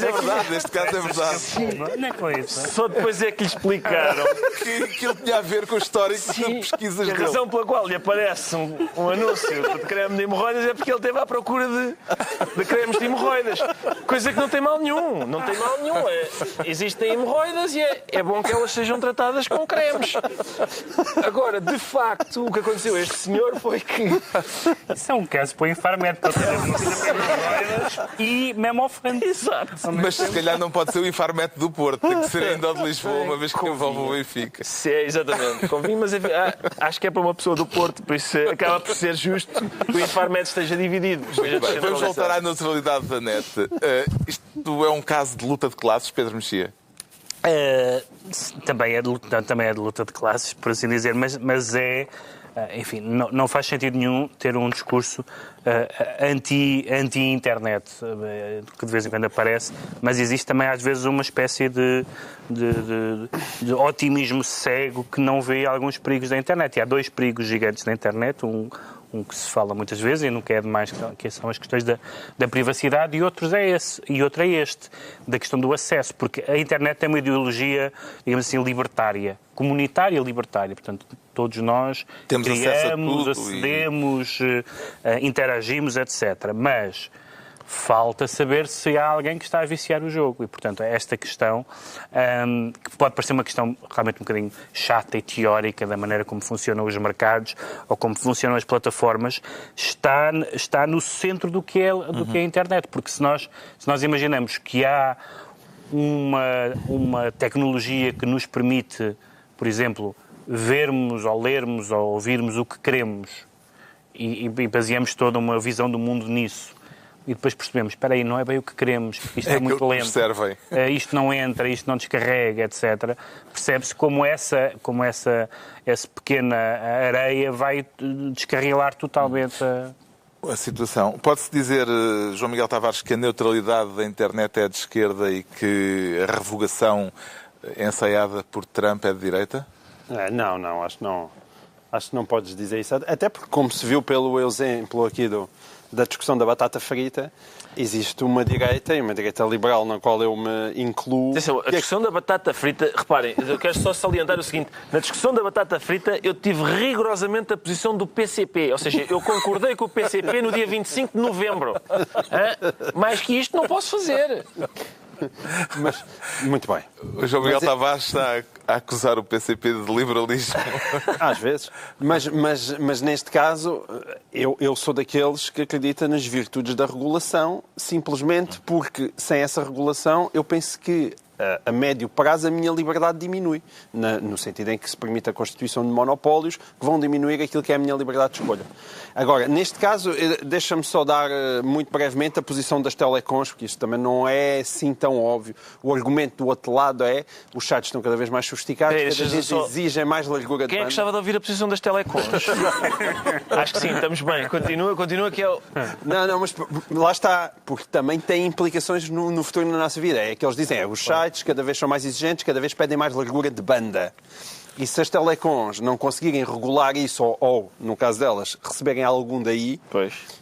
é verdade, neste caso é verdade. Não é com isso. Só depois é que lhe explicaram que aquilo tinha a ver com o histórico de pesquisas dele. A razão pela qual lhe aparece um anúncio de creme de hemorroidas é porque ele esteve à procura de cremes de hemorroidas. Coisa que não tem mal nenhum. Não tem mal nenhum. Existem hemorroidas e é bom que elas sejam tratadas com cremes. Agora, de facto, o que aconteceu a este senhor foi que... Isso é um caso para o Infarmed, para e mesmo ao frente. Exato. Mas se calhar não pode ser o Infarmed do Porto, tem que ser ainda o de Lisboa, uma vez que envolve o Benfica. Exatamente, convinha, mas acho que é para uma pessoa do Porto, por isso acaba por ser justo que o Infarmed esteja dividido. Bem, vamos voltar à neutralidade da net. Isto é um caso de luta de classes, Pedro Mexia? Também é de luta de classes, por assim dizer, mas é... Enfim, não faz sentido nenhum ter um discurso anti-internet, que de vez em quando aparece, mas existe também às vezes uma espécie de otimismo cego que não vê alguns perigos da internet. E há dois perigos gigantes da internet, um que se fala muitas vezes e nunca é demais, que são as questões da privacidade, e outro é este, da questão do acesso, porque a internet é uma ideologia, digamos assim, libertária, comunitária e libertária, portanto, todos nós temos criamos, acedemos, interagimos, etc. Mas falta saber se há alguém que está a viciar o jogo. E, portanto, esta questão, que pode parecer uma questão realmente um bocadinho chata e teórica da maneira como funcionam os mercados ou como funcionam as plataformas, está no centro do que é a internet. Porque se nós imaginamos que há uma tecnologia que nos permite, por exemplo, vermos ou lermos ou ouvirmos o que queremos e baseamos toda uma visão do mundo nisso, e depois percebemos, espera aí, não é bem o que queremos, isto é muito lento, isto não entra, isto não descarrega, etc. Percebe-se como essa pequena areia vai descarrilar totalmente a situação. Pode-se dizer, João Miguel Tavares, que a neutralidade da internet é de esquerda e que a revogação ensaiada por Trump é de direita? Não, acho que não podes dizer isso. Até porque, como se viu pelo exemplo aqui da discussão da batata frita, existe uma direita e uma direita liberal na qual eu me incluo. Atenção, a discussão da batata frita, reparem, eu quero só salientar o seguinte, na discussão da batata frita eu tive rigorosamente a posição do PCP, ou seja, eu concordei com o PCP no dia 25 de novembro. Mais que isto não posso fazer. Mas, muito bem. O João Miguel Tavares está a acusar o PCP de liberalismo. Às vezes. Mas neste caso, eu sou daqueles que acredita nas virtudes da regulação, simplesmente porque sem essa regulação eu penso que a médio prazo a minha liberdade diminui, no sentido em que se permite a constituição de monopólios que vão diminuir aquilo que é a minha liberdade de escolha. Agora, neste caso, deixa-me só dar muito brevemente a posição das telecoms, porque isto também não é assim tão óbvio. O argumento do outro lado é os sites estão cada vez mais sofisticados, cada vez exigem mais largura de banda. Quem é que gostava de ouvir a posição das telecoms? Acho que sim, estamos bem. Continua que é o... Não, mas lá está, porque também tem implicações no futuro na nossa vida. É que eles dizem, os sites cada vez são mais exigentes, cada vez pedem mais largura de banda. E se as telecoms não conseguirem regular isso, ou no caso delas, receberem algum daí,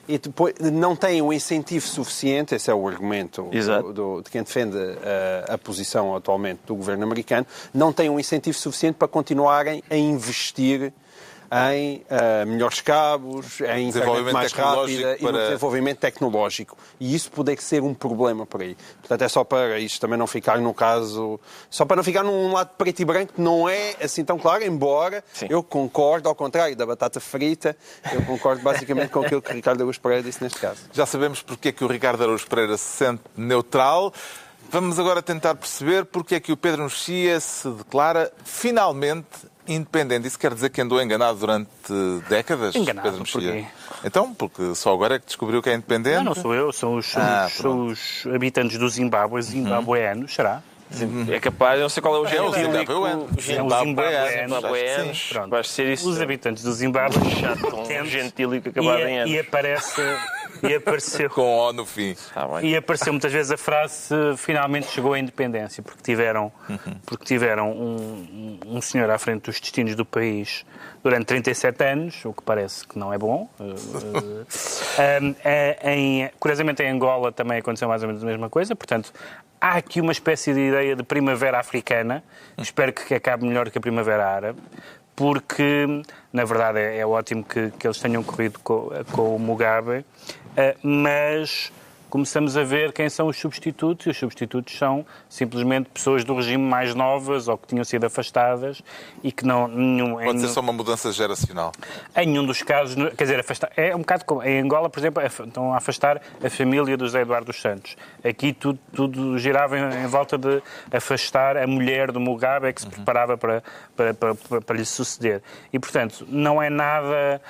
e depois não têm o incentivo suficiente, esse é o argumento de quem defende a posição atualmente do governo americano, não têm um incentivo suficiente para continuarem a investir em melhores cabos, em internet mais rápida e no desenvolvimento tecnológico. E isso poderia ser um problema por aí. Portanto, é só para isto também não ficar no caso... Só para não ficar num lado preto e branco que não é assim tão claro, embora eu concordo, ao contrário da batata frita, eu concordo basicamente com aquilo que o Ricardo Araújo Pereira disse neste caso. Já sabemos porque é que o Ricardo Araújo Pereira se sente neutral. Vamos agora tentar perceber porque é que o Pedro Mexia se declara finalmente independente. Isso quer dizer que andou enganado durante décadas, Enganado, Pedro Mexia? porquê? Então, porque só agora é que descobriu que é independente? Não sou eu, são os habitantes do Zimbábue, zimbabueanos, será? É capaz, eu não sei qual é o É o género. Zimbabueano. Zimbabueanos. Pronto. Vai ser isso. Os habitantes do Zimbábue Um gentílico acabado em anos. e apareceu Com O no fim. E apareceu muitas vezes a frase finalmente chegou à independência, porque tiveram um senhor à frente dos destinos do país durante 37 anos, o que parece que não é bom. Curiosamente, em Angola também aconteceu mais ou menos a mesma coisa, portanto, há aqui uma espécie de ideia de primavera africana, espero que acabe melhor que a primavera árabe, porque, na verdade, é ótimo que eles tenham corrido com o Mugabe, mas começamos a ver quem são os substitutos, e os substitutos são simplesmente pessoas do regime mais novas ou que tinham sido afastadas e que não... Pode ser só uma mudança geracional. Em nenhum dos casos, quer dizer, afastar, é um bocado como em Angola, por exemplo, estão a afastar a família do José Eduardo dos Santos. Aqui tudo girava em volta de afastar a mulher do Mugabe que se preparava para lhe suceder. E, portanto, não é nada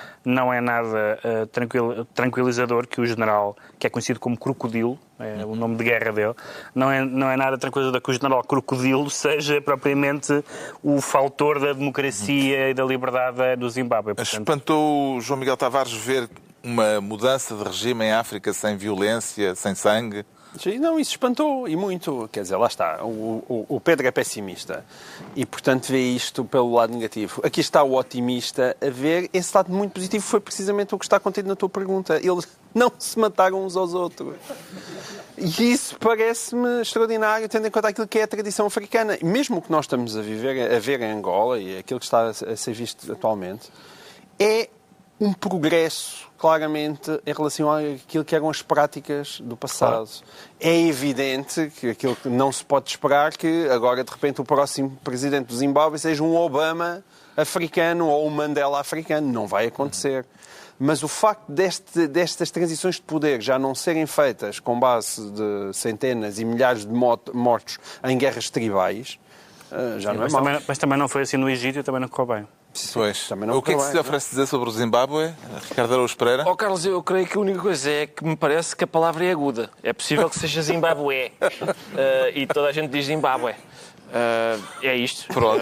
tranquilizador que o general, que é conhecido como Crocodilo, é o nome de guerra dele, não é nada tranquilizador que o general Crocodilo seja propriamente o faltor da democracia e da liberdade do Zimbábue. Portanto, espantou o João Miguel Tavares ver uma mudança de regime em África sem violência, sem sangue? Não, isso espantou, e muito. Quer dizer, lá está. O Pedro é pessimista e, portanto, vê isto pelo lado negativo. Aqui está o otimista a ver esse lado muito positivo. Foi precisamente o que está contido na tua pergunta. Eles não se mataram uns aos outros. E isso parece-me extraordinário, tendo em conta aquilo que é a tradição africana. Mesmo o que nós estamos a ver em Angola e aquilo que está a ser visto atualmente, é um progresso, claramente, em relação àquilo que eram as práticas do passado. É evidente que aquilo que não se pode esperar que agora, de repente, o próximo presidente do Zimbábue seja um Obama africano ou um Mandela africano. Não vai acontecer. Mas o facto destas transições de poder já não serem feitas com base de centenas e milhares de mortos em guerras tribais, já não é mau. Mas também não foi assim no Egito e também não correu bem. Pois. O que é que se lhe oferece dizer sobre o Zimbábue, Ricardo Araújo Pereira? Carlos, eu creio que a única coisa é que me parece que a palavra é aguda. É possível que seja Zimbábue. E toda a gente diz Zimbábue. É isto. Pronto.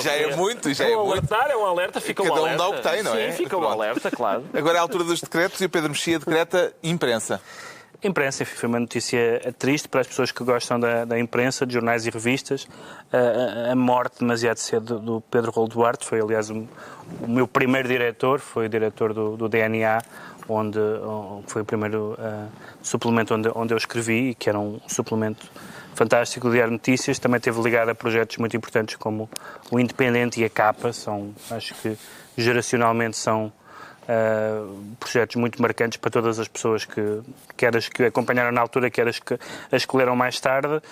Já é muito. É um alerta, fica um alerta. Cada um dá o que tem, não é? Sim, fica um alerta, claro. Agora é a altura dos decretos e o Pedro Mexia decreta imprensa. Imprensa, foi uma notícia triste para as pessoas que gostam da imprensa, de jornais e revistas. A morte demasiado cedo do Pedro Rolo Duarte, foi aliás o meu primeiro diretor, foi o diretor do DNA, onde foi o primeiro suplemento onde eu escrevi, e que era um suplemento fantástico do Diário de Notícias. Também esteve ligado a projetos muito importantes como o Independente e a Capa, acho que geracionalmente são projetos muito marcantes para todas as pessoas quer as que acompanharam na altura, quer as que leram mais tarde.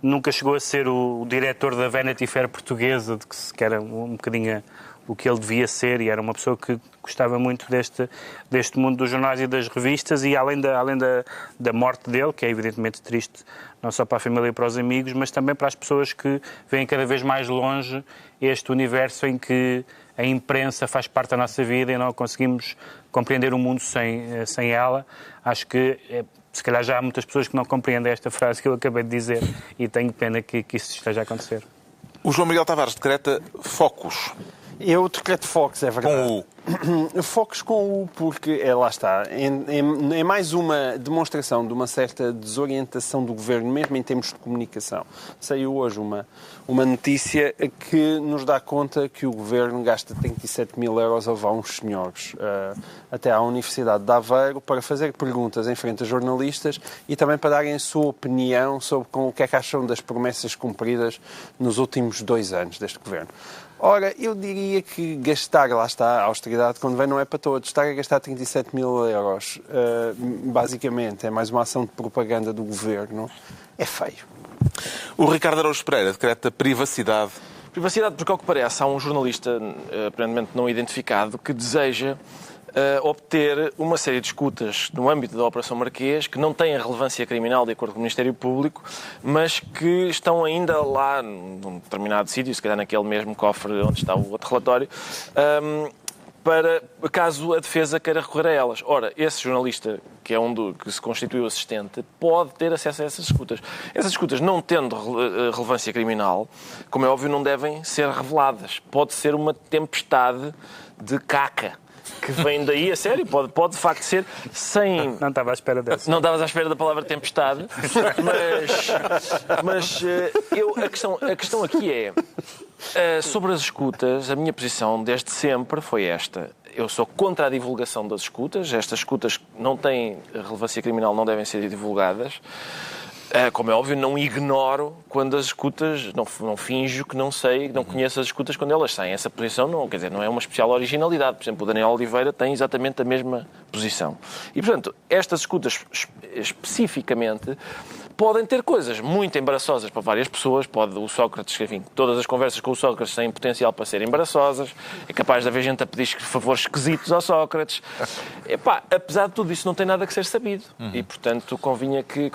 Nunca chegou a ser o diretor da Vanity Fair portuguesa, que era um bocadinho o que ele devia ser, e era uma pessoa que gostava muito deste mundo dos jornais e das revistas, e além da morte dele, que é evidentemente triste não só para a família e para os amigos, mas também para as pessoas que veem cada vez mais longe este universo em que a imprensa faz parte da nossa vida e não conseguimos compreender o mundo sem ela. Acho que, se calhar, já há muitas pessoas que não compreendem esta frase que eu acabei de dizer, e tenho pena que isso esteja a acontecer. O João Miguel Tavares decreta focos. Eu decreto focos, é verdade. Com o Focos com o, porque lá está, é mais uma demonstração de uma certa desorientação do governo, mesmo em termos de comunicação. Saiu hoje uma notícia que nos dá conta que o governo gasta 37 mil euros a levar uns senhores até à Universidade de Aveiro para fazer perguntas em frente a jornalistas e também para darem a sua opinião sobre o que é que acham das promessas cumpridas nos últimos 2 anos deste governo. Ora, eu diria que gastar, lá está, a austeridade, quando vem, não é para todos. Estar a gastar 37 mil euros, basicamente, é mais uma ação de propaganda do governo, é feio. O Ricardo Araújo Pereira decreta privacidade. Privacidade, porque, ao que parece, há um jornalista, aparentemente não identificado, que deseja obter uma série de escutas no âmbito da Operação Marquês que não têm relevância criminal de acordo com o Ministério Público, mas que estão ainda lá num determinado sítio, se calhar naquele mesmo cofre onde está o outro relatório, para caso a defesa queira recorrer a elas. Ora, esse jornalista, que é que se constituiu assistente, pode ter acesso a essas escutas. Essas escutas, não tendo relevância criminal, como é óbvio, não devem ser reveladas. Pode ser uma tempestade de caca que vem daí, a sério, pode de facto ser sem... Não estava à espera dessa. Não estavas à espera da palavra tempestade, mas a questão aqui é, sobre as escutas, a minha posição desde sempre foi esta. Eu sou contra a divulgação das escutas. Estas escutas não têm relevância criminal, não devem ser divulgadas. Como é óbvio, não ignoro quando as escutas, não finjo que não sei, não conheço as escutas quando elas saem. Essa posição não, quer dizer, não é uma especial originalidade. Por exemplo, o Daniel Oliveira tem exatamente a mesma posição. E, portanto, estas escutas especificamente podem ter coisas muito embaraçosas para várias pessoas. Pode o Sócrates, enfim, todas as conversas com o Sócrates têm potencial para serem embaraçosas. É capaz de haver gente a pedir favores esquisitos ao Sócrates. Apesar de tudo isso, não tem nada que ser sabido. E, portanto, convinha que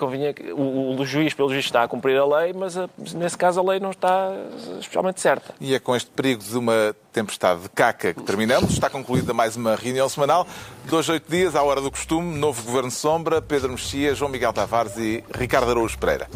o juiz, pelo juiz, está a cumprir a lei, mas nesse caso a lei não está especialmente certa. E é com este perigo de uma tempestade de caca que terminamos. Está concluída mais uma reunião semanal. 2 a 8 dias, à hora do costume, novo Governo Sombra, Pedro Mexia, João Miguel Tavares e Ricardo Araújo Pereira.